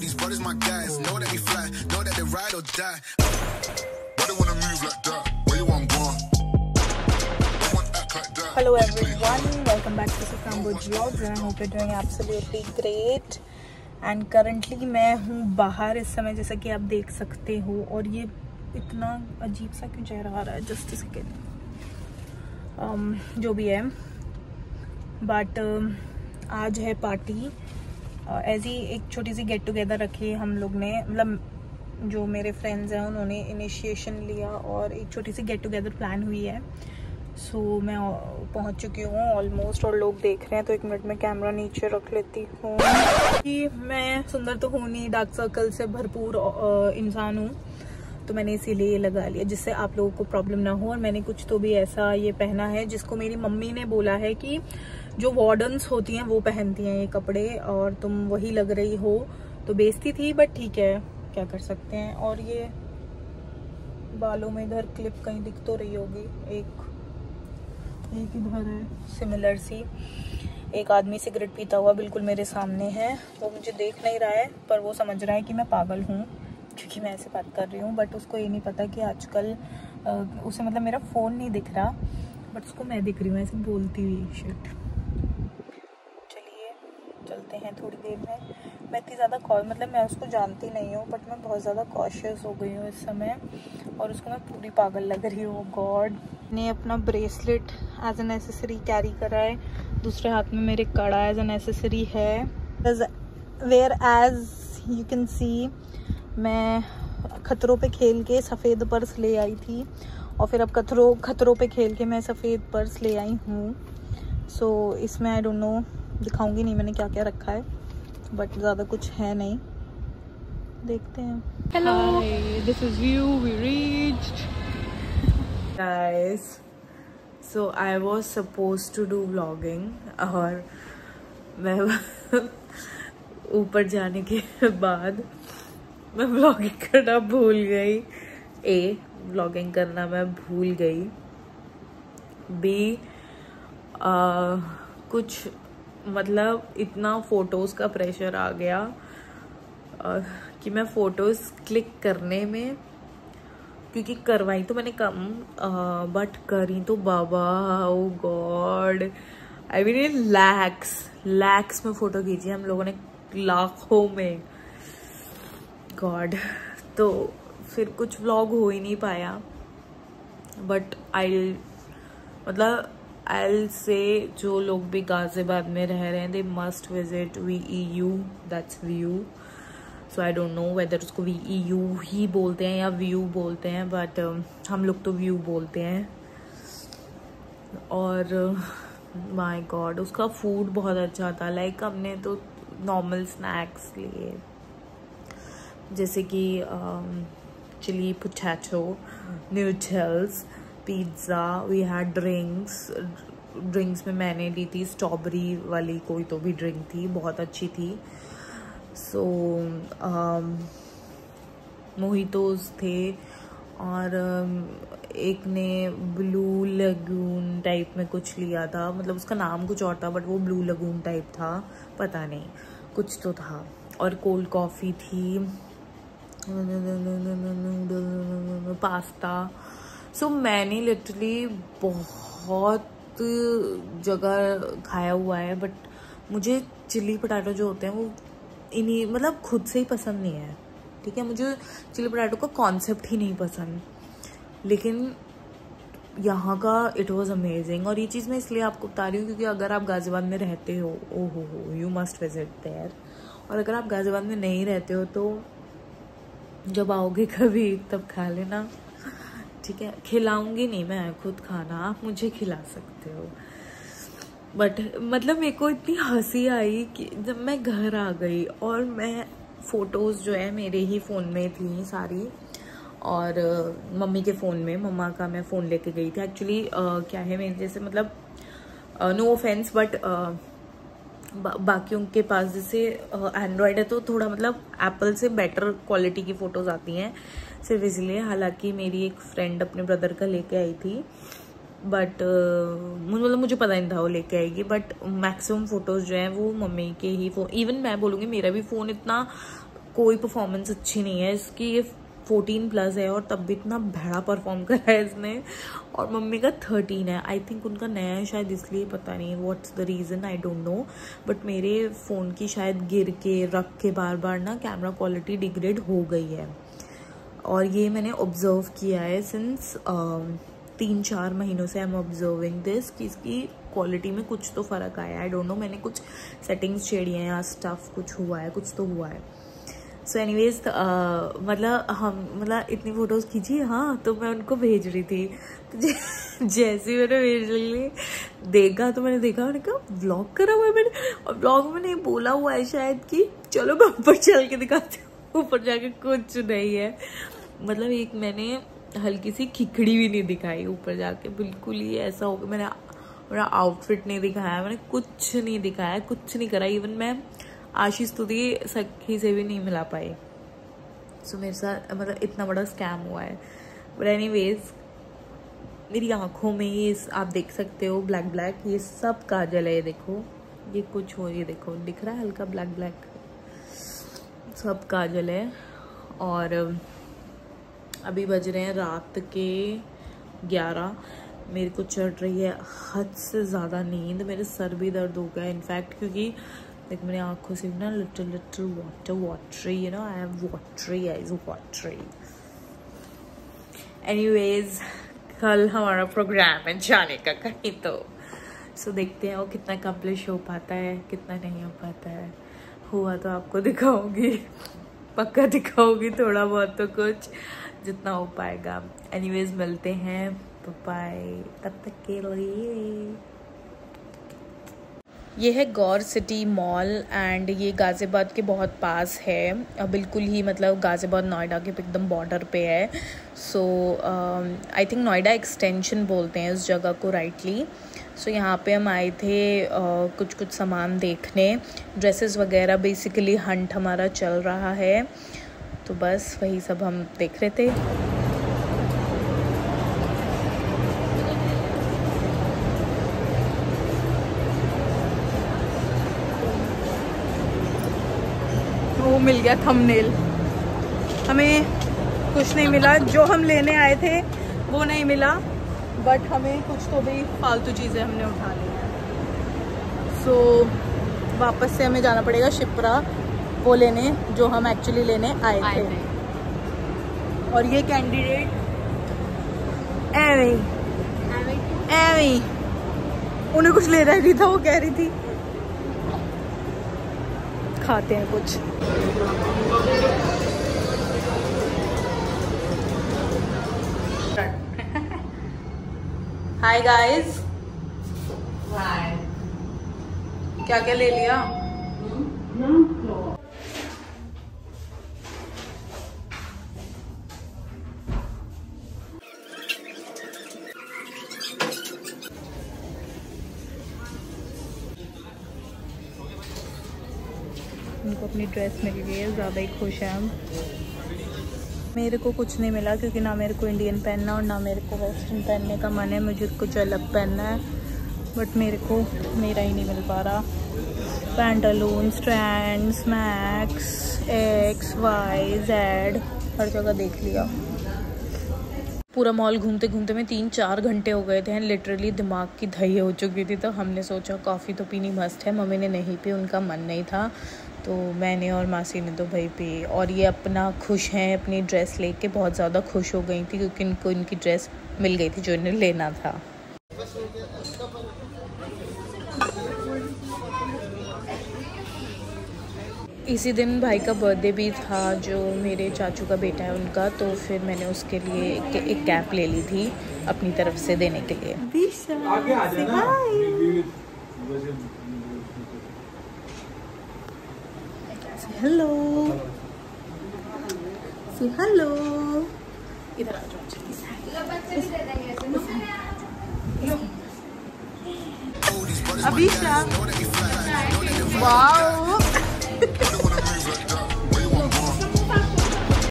these brothers my guys. Know that we fly, know that they ride or die. Why they wanna move like that? Where you want gone? They want act like that. Hello everyone, welcome back to Saframbo Vlogs and I hope you're doing absolutely great. And currently मैं हूँ बाहर इस समय, जैसा कि आप देख सकते हो. और ये इतना अजीब सा क्यों चेहरा आ रहा है, जस्ट सेकेंड. जो भी है, बट आज है पार्टी. ऐसी एक छोटी सी गेट टुगेदर रखी हम लोग ने, मतलब जो मेरे फ्रेंड्स हैं उन्होंने इनिशिएशन लिया और एक छोटी सी गेट टुगेदर प्लान हुई है. सो मैं पहुंच चुकी हूँ ऑलमोस्ट और लोग देख रहे हैं, तो एक मिनट में कैमरा नीचे रख लेती हूँ. कि मैं सुंदर तो हूँ नहीं, डार्क सर्कल से भरपूर इंसान हूँ, तो मैंने इसीलिए ये लगा लिया जिससे आप लोगों को प्रॉब्लम ना हो. और मैंने कुछ तो भी ऐसा ये पहना है जिसको मेरी मम्मी ने बोला है कि जो वार्डन्स होती हैं वो पहनती हैं ये कपड़े, और तुम वही लग रही हो. तो बेइज्जती थी बट ठीक है, क्या कर सकते हैं. और ये बालों में इधर क्लिप कहीं दिख तो रही होगी, एक इधर है सिमिलर सी. एक आदमी सिगरेट पीता हुआ बिल्कुल मेरे सामने है. वो मुझे देख नहीं रहा है पर वो समझ रहा है कि मैं पागल हूँ क्योंकि मैं ऐसे बात कर रही हूँ. बट उसको ये नहीं पता कि आजकल उसे मतलब मेरा फ़ोन नहीं दिख रहा, बट उसको मैं दिख रही हूँ ऐसे बोलती हुई. शिट, चलिए चलते हैं थोड़ी देर में. मैं इतनी ज़्यादा मतलब मैं उसको जानती नहीं हूँ, बट मैं बहुत ज़्यादा कॉशियस हो गई हूँ इस समय और उसको मैं पूरी पागल लग रही हूँ. गॉड ने अपना bracelet as an accessory carry करा है, दूसरे हाथ में मेरे कड़ा एज एन एसेसरी है. Whereas you can see मैं खतरों पे खेल के सफ़ेद पर्स ले आई थी और फिर अब खतरों पे खेल के मैं सफ़ेद पर्स ले आई हूँ. सो इसमें आई डोंट नो, दिखाऊंगी नहीं मैंने क्या क्या रखा है, बट ज़्यादा कुछ है नहीं. देखते हैं. Hello, this is view, we reached guys. So I was supposed to do vlogging और मैं ऊपर जाने के बाद मैं व्लॉगिंग करना भूल गई. व्लॉगिंग करना मैं भूल गई. कुछ मतलब इतना फ़ोटोज़ का प्रेशर आ गया कि मैं फ़ोटोज़ क्लिक करने में, क्योंकि करवाई तो मैंने कम बट करी तो बाबा, ओ गॉड, आई मीन लैक्स में फ़ोटो खींची हम लोगों ने, लाखों में. गॉड, तो फिर कुछ व्लॉग हो ही नहीं पाया. बट आई से जो लोग भी गाजियाबाद में रह रहे हैं, they must visit VEU, that's view. So I don't know whether उसको VEU ही बोलते हैं या व्यू बोलते हैं, बट हम लोग तो व्यू बोलते हैं. और माय गॉड, उसका फूड बहुत अच्छा था. लाइक हमने तो नॉर्मल स्नैक्स लिए जैसे कि chilli potato, noodles, pizza. We had drinks में मैंने ली थी स्ट्रॉबेरी वाली, कोई तो भी ड्रिंक थी, बहुत अच्छी थी. सो मोहितोज थे और एक ने ब्लू लगून टाइप में कुछ लिया था, मतलब उसका नाम कुछ और था बट वो ब्लू लगून टाइप था, पता नहीं कुछ तो था. और कोल्ड कॉफ़ी थी, पास्ता. सो मैंने लिटरली बहुत जगह खाया हुआ है, बट मुझे चिली पोटैटो जो होते हैं वो इन्हीं मतलब खुद से ही पसंद नहीं है. ठीक है, मुझे चिली पोटैटो का कॉन्सेप्ट ही नहीं पसंद, लेकिन यहाँ का इट वाज अमेजिंग. और ये चीज़ मैं इसलिए आपको बता रही हूँ क्योंकि अगर आप गाजियाबाद में रहते हो, ओहो यू मस्ट विजिट देयर. और अगर आप गाजियाबाद में नहीं रहते हो तो जब आओगे कभी तब खा लेना. ठीक है, खिलाऊंगी नहीं मैं खुद खाना, आप मुझे खिला सकते हो. बट मतलब मेरे को इतनी हंसी आई कि जब मैं घर आ गई और मैं फ़ोटोज़ जो है मेरे ही फ़ोन में थी सारी, और मम्मी के फ़ोन में, मम्मा का मैं फ़ोन लेके गई थी. एक्चुअली क्या है, मेरे जैसे मतलब नो ऑफेंस बट बाकियों के पास जैसे एंड्रॉयड है तो थोड़ा मतलब एप्पल से बेटर क्वालिटी की फ़ोटोज़ आती हैं, सिर्फ इसलिए. हालांकि मेरी एक फ्रेंड अपने ब्रदर का लेके आई थी, बट मतलब मुझे पता नहीं था वो लेके आएगी, बट मैक्सिमम फ़ोटोज़ जो हैं वो मम्मी के ही फ़ोन. इवन मैं बोलूँगी मेरा भी फ़ोन इतना कोई परफॉर्मेंस अच्छी नहीं है इसकी। ये 14+ है और तब भी इतना भैड़ा परफॉर्म करा है इसने। और मम्मी का 13 है। आई थिंक उनका नया है शायद, इसलिए पता नहीं what's the reason, I don't know. But मेरे फ़ोन की शायद गिर के रख के बार बार ना कैमरा क्वालिटी डिग्रेड हो गई है। और ये मैंने ऑब्ज़र्व किया है सिंस 3-4 महीनों से। आई एम ऑब्जर्विंग दिस कि इसकी क्वालिटी में कुछ तो फ़र्क आया है। आई डोंट नो, मैंने कुछ सेटिंग्स छेड़ी हैं या स्टफ़ कुछ हुआ है, कुछ तो हुआ है। सो एनीवेज मतलब इतनी फ़ोटोज़ खींची, हाँ, तो मैं उनको भेज रही थी। तो जैसे ही मैंने भेज ली देखा तो मैंने कहा व्लॉग करा हुआ है मैंने। और व्लॉग में मैंने बोला हुआ है शायद कि चलो मैं ऊपर चल के दिखाती हूँ। ऊपर जाके कुछ नहीं है, मतलब एक मैंने हल्की सी खिखड़ी भी नहीं दिखाई ऊपर जाके, बिल्कुल ही ऐसा हो गया। मैंने मेरा आउटफिट नहीं दिखाया, मैंने कुछ नहीं दिखाया, कुछ नहीं करा। इवन मैं आशीष स्तुति सखी से भी नहीं मिला पाई। सो मेरे साथ मतलब इतना बड़ा स्कैम हुआ है। बट एनीवेज मेरी आंखों में ये आप देख सकते हो ब्लैक, ये सब काजल है। ये देखो, ये कुछ हो, ये देखो दिख रहा है हल्का ब्लैक, सब काजल है। और अभी बज रहे हैं रात के 11। मेरे को चढ़ रही है हद से ज़्यादा नींद, मेरे सर भी दर्द हो गया इनफैक्ट, क्योंकि देख मेरी आंखों से ना little watery, you know, I have watery eyes, watery. Anyways कल हमारा प्रोग्राम है जाने का कहीं, तो सो देखते हैं वो कितना अकम्प्लिश हो पाता है, कितना नहीं हो पाता है। हुआ तो आपको दिखाऊंगी, पक्का दिखाऊंगी, थोड़ा बहुत तो कुछ जितना हो पाएगा। एनीवेज मिलते हैं, बाय, तब तक के लिए। ये है गौर सिटी मॉल एंड ये गाज़ियाबाद के बहुत पास है, बिल्कुल ही मतलब गाज़ियाबाद नोएडा के एकदम बॉर्डर पे है। सो आई थिंक नोएडा एक्सटेंशन बोलते हैं इस जगह को राइटली। सो यहाँ पे हम आए थे कुछ सामान देखने, ड्रेसेस वगैरह, बेसिकली हंट हमारा चल रहा है, तो बस वही सब हम देख रहे थे। वो मिल गया थंबनेल, हमें कुछ नहीं मिला, जो हम लेने आए थे वो नहीं मिला, बट हमें कुछ तो भी फालतू चीज़ें हमने उठा ली हैं। सो वापस से हमें जाना पड़ेगा शिप्रा वो लेने जो हम एक्चुअली लेने आए थे। और ये कैंडिडेट एवी उन्हें कुछ ले रहा नहीं था, वो कह रही थी खाते हैं कुछ। हाय गाइस, हाय। क्या क्या ले लिया? उनको अपनी ड्रेस मिल गई है, ज़्यादा ही खुश हैं हम। मेरे को कुछ नहीं मिला क्योंकि ना मेरे को इंडियन पहनना और ना मेरे को वेस्टर्न पहनने का मन है, मुझे कुछ अलग पहनना है, बट मेरे को मेरा ही नहीं मिल पा रहा। Pantaloon, strands, Max, X, Y, Z, हर जगह देख लिया। पूरा मॉल घूमते घूमते में 3-4 घंटे हो गए थे, लिटरली दिमाग की दही हो चुकी थी। तो हमने सोचा कॉफ़ी तो पीनी मस्ट है, मम्मी ने नहीं पी, उनका मन नहीं था, तो मैंने और मासी ने तो भाई पी। और ये अपना खुश हैं, अपनी ड्रेस लेके बहुत ज़्यादा खुश हो गई थी क्योंकि इनको इनकी ड्रेस मिल गई थी जो इन्हें लेना था। इसी दिन भाई का बर्थडे भी था, जो मेरे चाचू का बेटा है उनका, तो फिर मैंने उसके लिए एक कैप ले ली थी अपनी तरफ से देने के लिए। हेलो, सी हेलो, इधर आ जाओ। अभी वाओ,